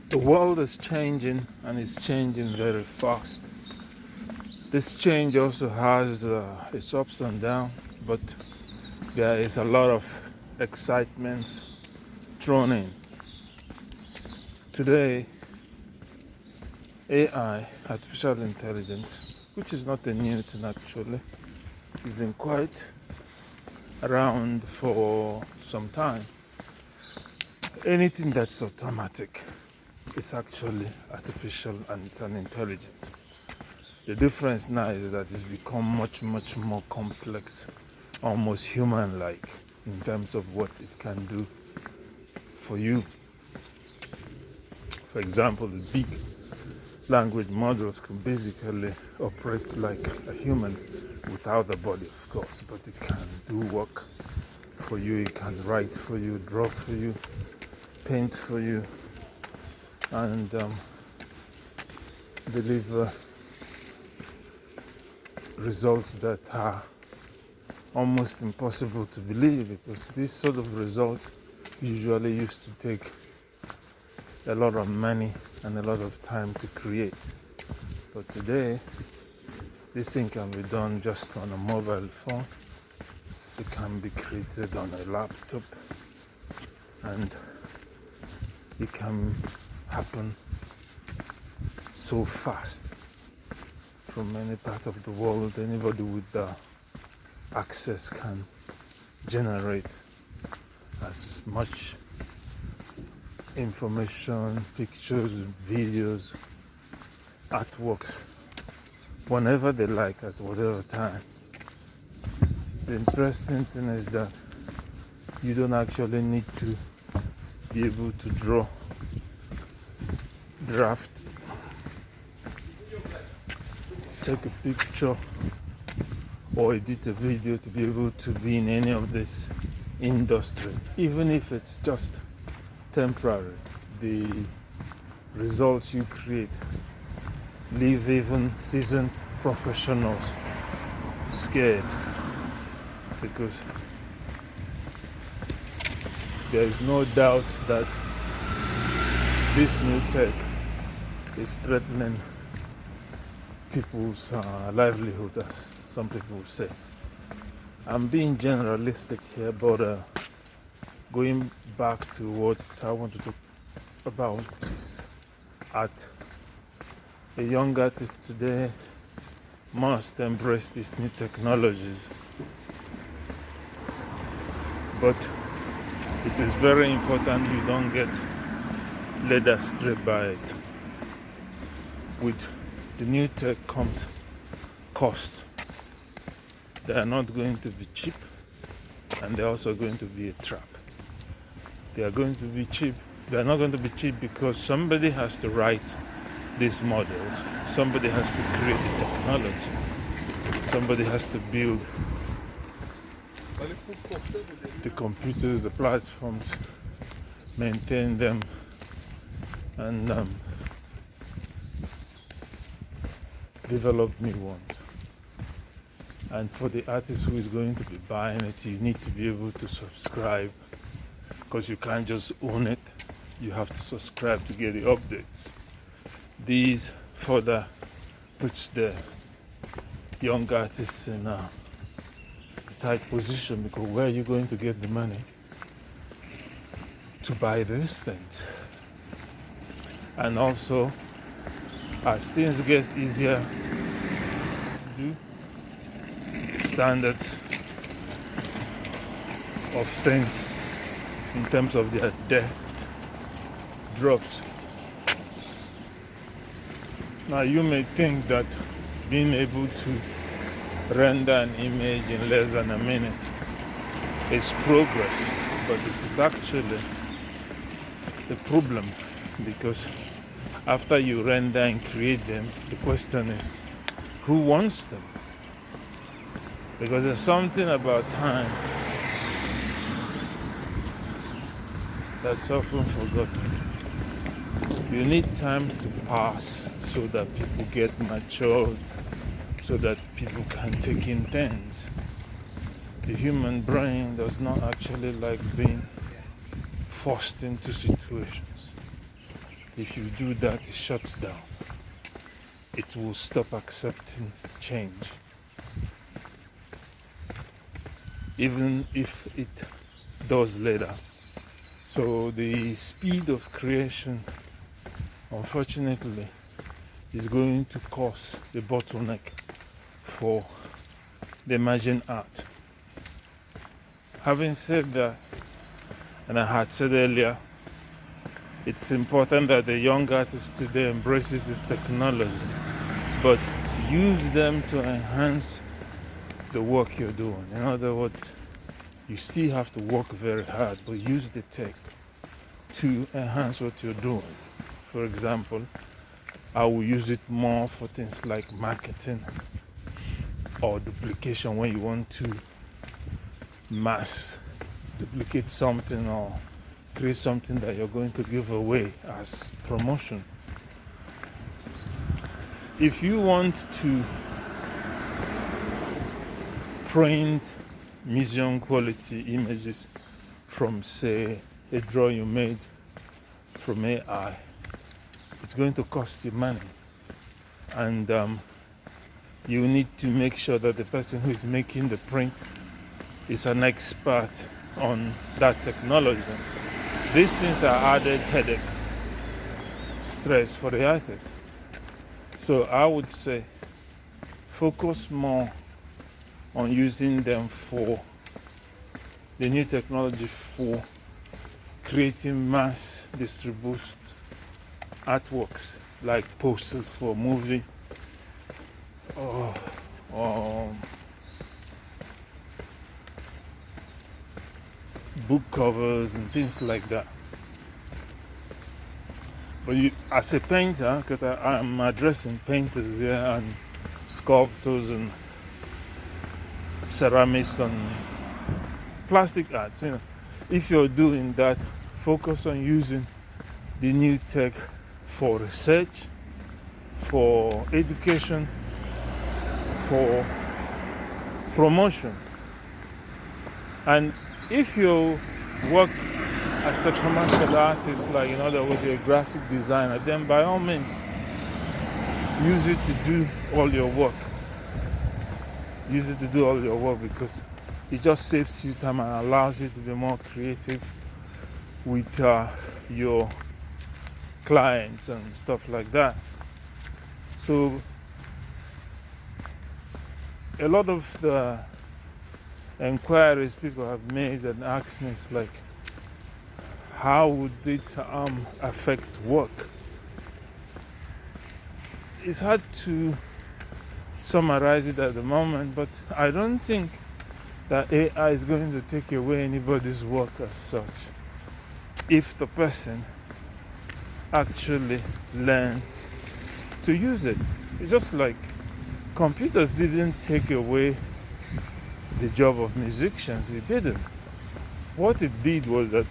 The world is changing, and it's changing very fast. This change also has its ups and downs, but there is a lot of excitement thrown in. Today, AI, artificial intelligence, which is not a new thing actually, it's been quite around for some time. Anything that's automatic is actually artificial and it's an intelligence. The difference now is that it's become much more complex, almost human-like in terms of what it can do for you. For example, the big language models can basically operate like a human without a body, of course, but it can do work for you, it can write for you, draw for you, paint for you, and deliver results that are almost impossible to believe, because these sort of results usually used to take a lot of money and a lot of time to create. But today, this thing can be done just on a mobile phone. It can be created on a laptop, and it can happen so fast from any part of the world. Anybody with the access can generate as much information, pictures, videos, artworks, whenever they like, at whatever time. The interesting thing is that you don't actually need to be able to draw, draft, take a picture, or edit a video to be able to be in any of this industry, even if it's just temporary. The results you create leave even seasoned professionals scared, because there is no doubt that this new tech is threatening people's livelihood, as some people say. I'm being generalistic here, but going back to what I want to talk about is art. A young artist today must embrace these new technologies, but it is very important you don't get led astray by it. With the new tech comes cost. They are not going to be cheap, and they're also going to be a trap. They are going to be cheap. They are not going to be cheap because somebody has to write these models. Somebody has to create the technology. Somebody has to build the computers, the platforms, maintain them, and develop new ones. And for the artist who is going to be buying it, you need to be able to subscribe, because you can't just own it. You have to subscribe to get the updates. These further puts the young artists in a tight position, because where are you going to get the money to buy these things? And also, as things get easier to do, standards of things in terms of their depth drops. Now you may think that being able to render an image in less than a minute is progress, but it is actually a problem, because after you render and create them, the question is, who wants them? Because there's something about time that's often forgotten. You need time to pass so that people get matured, so that people can take in things. The human brain does not actually like being forced into situations. If you do that, it shuts down. It will stop accepting change. Even if it does later. So the speed of creation, unfortunately, is going to cause a bottleneck for the emerging art. Having said that, and I had said earlier, it's important that the young artist today embraces this technology, but use them to enhance the work you're doing. In other words, you still have to work very hard, but use the tech to enhance what you're doing. For example, I will use it more for things like marketing or duplication when you want to mass duplicate something or create something that you're going to give away as promotion. If you want to print museum quality images from, say, a drawing you made from AI, it's going to cost you money, and you need to make sure that the person who is making the print is an expert on that technology. These things are added headache, stress for the artist. So I would say focus more on using them for the new technology for creating mass distributed artworks like posters for movie or book covers and things like that. But you, as a painter, because I'm addressing painters here and sculptors and ceramics and plastic arts, if you're doing that, focus on using the new tech for research, for education, for promotion. And if you work as a commercial artist, like in other words, you're a graphic designer, then by all means, use it to do all your work. Use it to do all your work because it just saves you time and allows you to be more creative with your clients and stuff like that. So a lot of the inquiries people have made and asked me is like, how would it affect work? It's hard to summarize it at the moment, but I don't think that AI is going to take away anybody's work as such if the person actually learns to use it. It's just like computers didn't take away the job of musicians. It didn't. What it did was that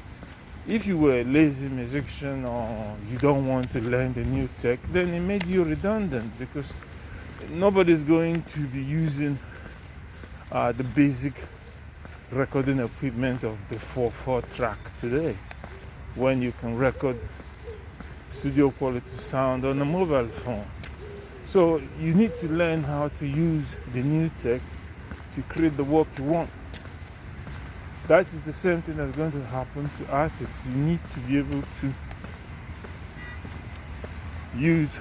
if you were a lazy musician or you don't want to learn the new tech, then it made you redundant because nobody's going to be using the basic recording equipment of the 4/4 track today when you can record studio quality sound on a mobile phone. So you need to learn how to use the new tech to create the work you want. That is the same thing that's going to happen to artists. You need to be able to use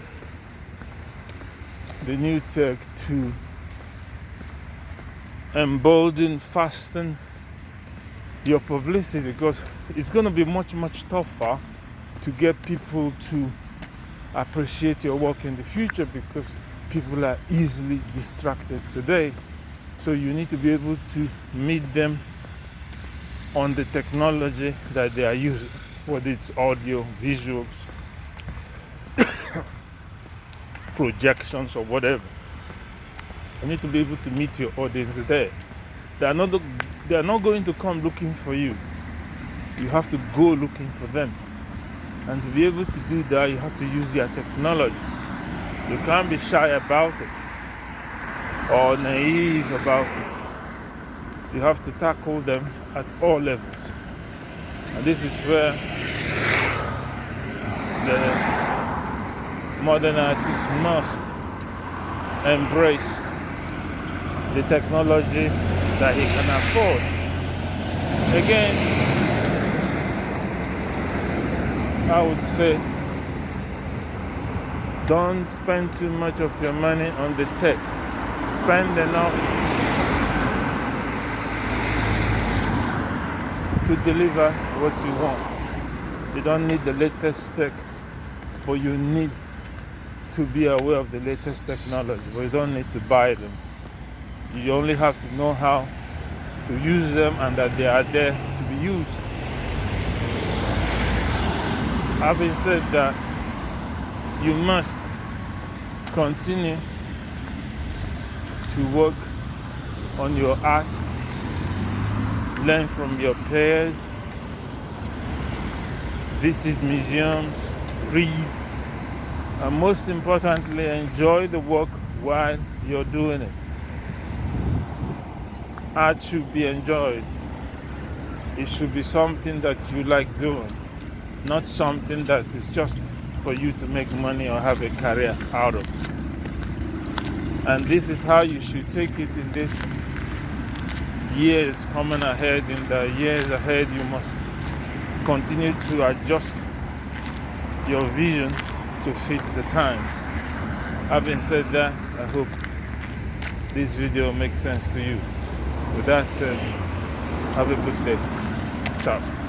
the new tech to embolden, fasten your publicity, because it's going to be much, much tougher to get people to appreciate your work in the future because people are easily distracted today. So you need to be able to meet them on the technology that they are using, whether it's audio, visuals, projections, or whatever. You need to be able to meet your audience there. They are not going to come looking for you. You have to go looking for them. And to be able to do that, you have to use their technology. You can't be shy about it or naive about it. You have to tackle them at all levels. And this is where the modern artist must embrace the technology that he can afford. Again, I would say don't spend too much of your money on the tech. Spend enough to deliver what you want. You don't need the latest tech, but you need to be aware of the latest technology, but you don't need to buy them. You only have to know how to use them and that they are there to be used. Having said that, you must continue to work on your art, learn from your peers, visit museums, read, and most importantly, enjoy the work while you're doing it. Art should be enjoyed. It should be something that you like doing, not something that is just for you to make money or have a career out of. And this is how you should take it in this years coming ahead. In the years ahead, you must continue to adjust your vision to fit the times. Having said that, I hope this video makes sense to you. With that said, have a good day. Ciao.